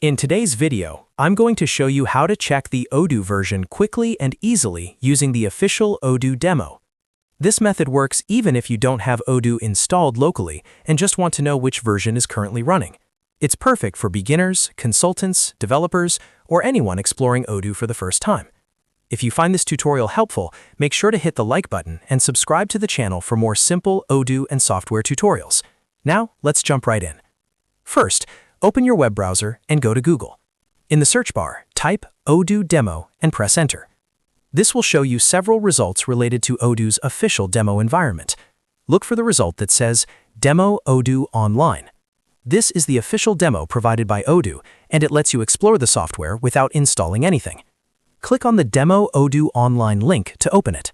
In today's video, I'm going to show you how to check the Odoo version quickly and easily using the official Odoo demo. This method works even if you don't have Odoo installed locally and just want to know which version is currently running. It's perfect for beginners, consultants, developers, or anyone exploring Odoo for the first time. If you find this tutorial helpful, make sure to hit the like button and subscribe to the channel for more simple Odoo and software tutorials. Now, let's jump right in. First, open your web browser and go to Google. In the search bar, type Odoo demo and press enter. This will show you several results related to Odoo's official demo environment. Look for the result that says Demo Odoo Online. This is the official demo provided by Odoo, and it lets you explore the software without installing anything. Click on the Demo Odoo Online link to open it.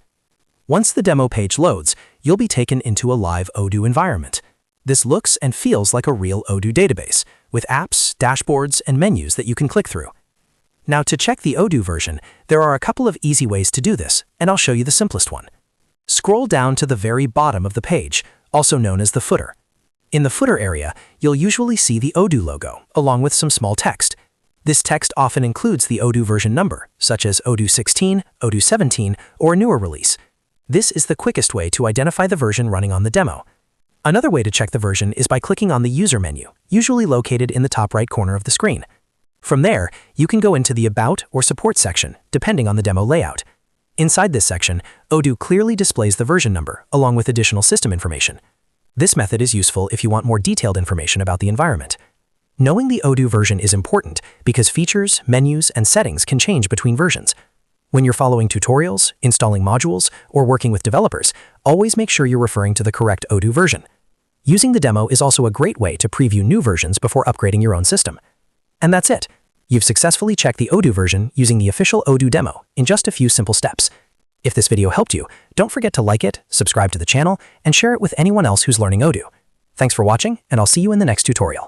Once the demo page loads, you'll be taken into a live Odoo environment. This looks and feels like a real Odoo database, with apps, dashboards, and menus that you can click through. Now, to check the Odoo version, there are a couple of easy ways to do this, and I'll show you the simplest one. Scroll down to the very bottom of the page, also known as the footer. In the footer area, you'll usually see the Odoo logo, along with some small text. This text often includes the Odoo version number, such as Odoo 16, Odoo 17, or a newer release. This is the quickest way to identify the version running on the demo. Another way to check the version is by clicking on the User menu, usually located in the top right corner of the screen. From there, you can go into the About or Support section, depending on the demo layout. Inside this section, Odoo clearly displays the version number, along with additional system information. This method is useful if you want more detailed information about the environment. Knowing the Odoo version is important because features, menus, and settings can change between versions. When you're following tutorials, installing modules, or working with developers, always make sure you're referring to the correct Odoo version. Using the demo is also a great way to preview new versions before upgrading your own system. And that's it. You've successfully checked the Odoo version using the official Odoo demo in just a few simple steps. If this video helped you, don't forget to like it, subscribe to the channel, and share it with anyone else who's learning Odoo. Thanks for watching, and I'll see you in the next tutorial.